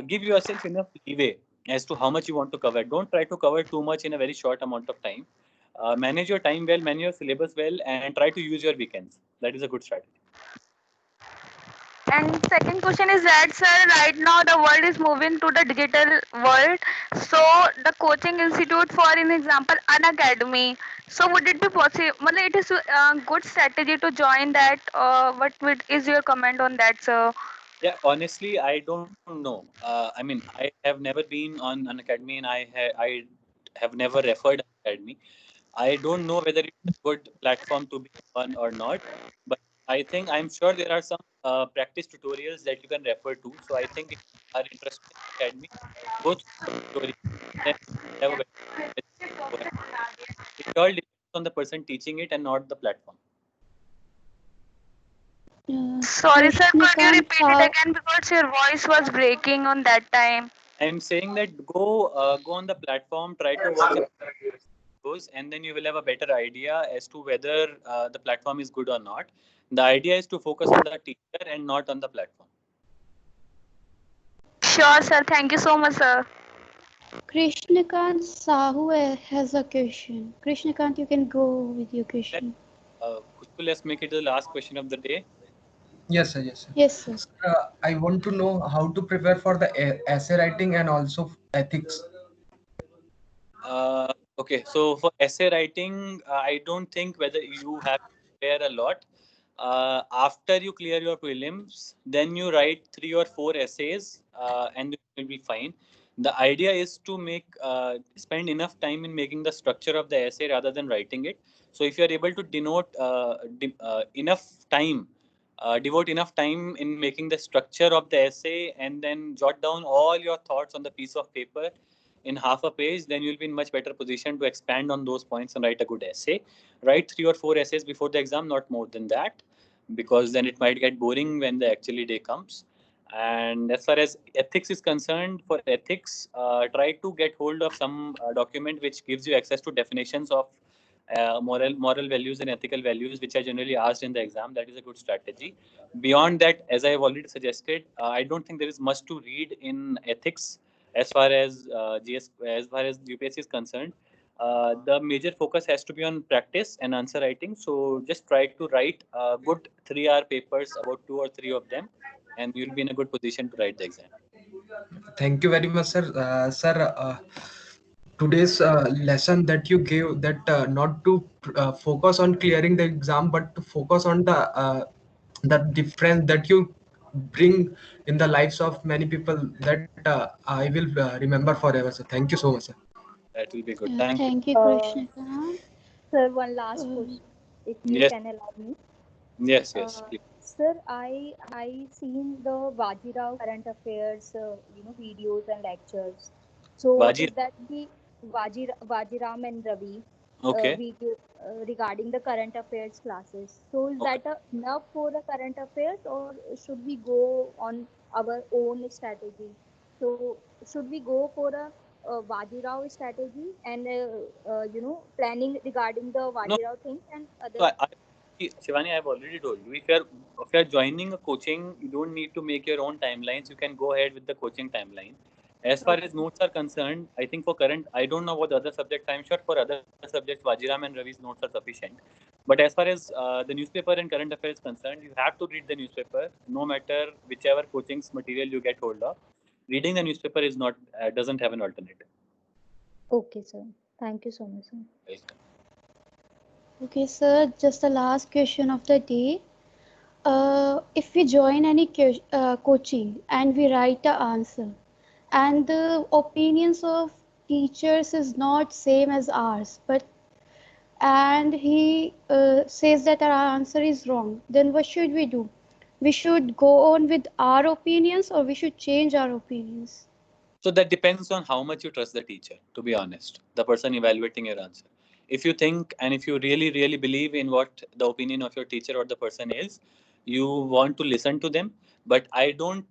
give yourself enough leeway as to how much you want to cover. Don't try to cover too much in a very short amount of time. Manage your time well, manage your syllabus well, and try to use your weekends. That is a good strategy. And second question is that, sir, right now the world is moving to the digital world. So the coaching institute, for an example, an academy. So would it be possible? Well, it is a good strategy to join that. Is your comment on that, sir? Yeah, honestly, I don't know. I mean, I have never been on an academy, and I have never referred an academy. I don't know whether it's a good platform to be on or not, but I think I'm sure there are some practice tutorials that you can refer to. So I think if you are interested in academy, go through the tutorial. Then have a better. It all depends on the person teaching it and not the platform. Sorry, sir, could you repeat it again because your voice was breaking on that time? I'm saying that go on the platform, try to watch videos, and then you will have a better idea as to whether the platform is good or not. The idea is to focus on the teacher and not on the platform. Sure, sir. Thank you so much, sir. Krishnakant Sahu has a question. Krishnakant, you can go with your question. Kushbul, let's make it the last question of the day. Yes, sir. Yes, sir. Yes, sir. I want to know how to prepare for the essay writing and also ethics. Okay, so for essay writing, I don't think whether you have to prepare a lot. After you clear your prelims, then you write 3 or 4 essays, and it will be fine. The idea is to spend enough time in making the structure of the essay rather than writing it. So if you are able to devote enough time in making the structure of the essay and then jot down all your thoughts on the piece of paper in half a page, then you'll be in much better position to expand on those points and write a good essay. Write 3 or 4 essays before the exam, not more than that, because then it might get boring when the actually day comes. And as far as ethics is concerned, for ethics, try to get hold of some document which gives you access to definitions of moral values and ethical values, which are generally asked in the exam. That is a good strategy. Beyond that, as I have already suggested, I don't think there is much to read in ethics as far as UPSC is concerned. the major focus has to be on practice and answer writing. So just try to write good 3-hour papers, about 2 or 3 of them, and you'll be in a good position to write the exam. Thank you very much, sir. Today's lesson that you gave, that not to focus on clearing the exam, but to focus on the difference that you bring in the lives of many people, that I will remember forever. So thank you so much, sir. That will be good. Thank you. Thank you, Krishna. Sir, one last question, if you Yes. can allow me. Yes, yes, please. Sir, I seen the Vajirao current affairs, videos and lectures. So Vaji, would that be Vajiram and Ravi okay. video regarding the current affairs classes? So is Okay. that enough for the current affairs, or should we go on our own strategy? So should we go for a Vajirao strategy and planning regarding the No, Vajirao thing and so other? Shivani, I've already told you, if you're joining a coaching, you don't need to make your own timelines. You can go ahead with the coaching timeline. As far as notes are concerned, I think for current, I don't know about the other subjects. I'm sure for other subjects, Vajiram and Ravi's notes are sufficient. But as far as the newspaper and current affairs concerned, you have to read the newspaper, no matter whichever coaching's material you get hold of. Reading the newspaper is not doesn't have an alternative. Okay, sir. Thank you so much, sir. Welcome. Okay, sir, just the last question of the day. If we join any coaching and we write the answer, and the opinions of teachers is not same as ours, and he says that our answer is wrong, then what should we do? We should go on with our opinions, or we should change our opinions? So that depends on how much you trust the teacher, to be honest, the person evaluating your answer. If you think and if you really, really believe in what the opinion of your teacher or the person is, you want to listen to them. But I don't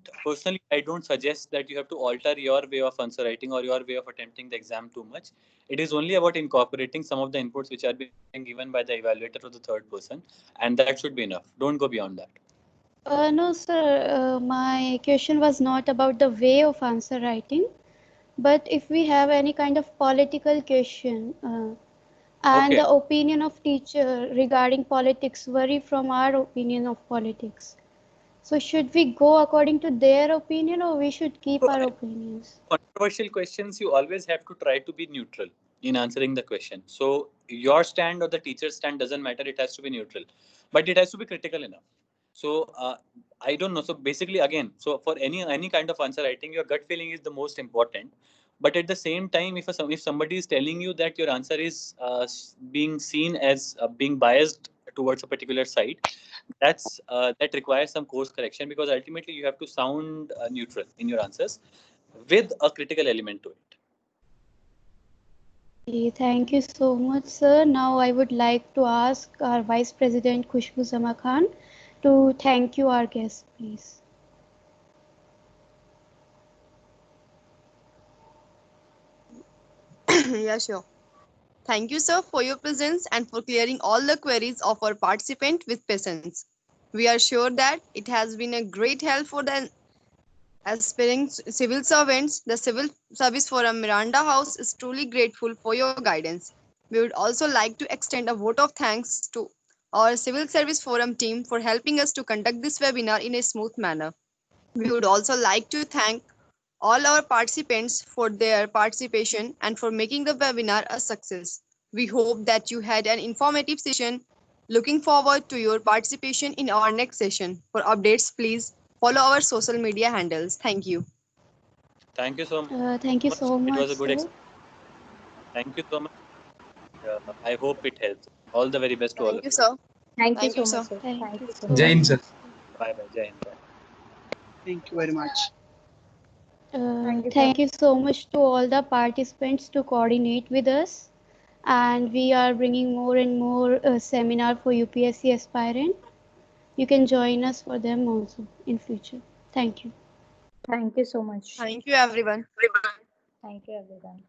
suggest that you have to alter your way of answer writing or your way of attempting the exam too much. It is only about incorporating some of the inputs which are being given by the evaluator or the third person, and that should be enough. Don't go beyond that. No, sir. My question was not about the way of answer writing, but if we have any kind of political question and Okay. the opinion of teacher regarding politics vary from our opinion of politics, so should we go according to their opinion, or we should keep our opinions? Controversial questions, you always have to try to be neutral in answering the question. So your stand or the teacher's stand doesn't matter. It has to be neutral, but it has to be critical enough. So I don't know. So basically, again, so for any kind of answer writing, your gut feeling is the most important. But at the same time, if somebody is telling you that your answer is being seen as being biased towards a particular side, that requires some course correction, because ultimately you have to sound neutral in your answers with a critical element to it. Okay, thank you so much, sir. Now I would like to ask our Vice President Khushbu Zama Khan to thank you, our guest, please. Yeah, sure. Thank you, sir, for your presence and for clearing all the queries of our participant with patience. We are sure that it has been a great help for the aspiring civil servants. The Civil Service Forum Miranda House is truly grateful for your guidance. We would also like to extend a vote of thanks to our Civil Service Forum team for helping us to conduct this webinar in a smooth manner. We would also like to thank all our participants for their participation and for making the webinar a success. We hope that you had an informative session. Looking forward to your participation in our next session. For updates, please follow our social media handles. Thank you. Thank you so much. Thank you so It much, was a good sir. Thank you so much. I hope it helps. All the very best to all Thank of you, you. sir. Thank you Thank you, so much, sir. sir. Thank you you so so much. Jai Hind, sir. much. Bye bye. Jai Hind. Bye. Thank you very much. Thank you, sir. Thank you so much to all the participants to coordinate with us. And we are bringing more and more seminar for UPSC aspirant. You can join us for them also in future. Thank you. Thank you so much. Thank you, everyone. Thank you, everyone.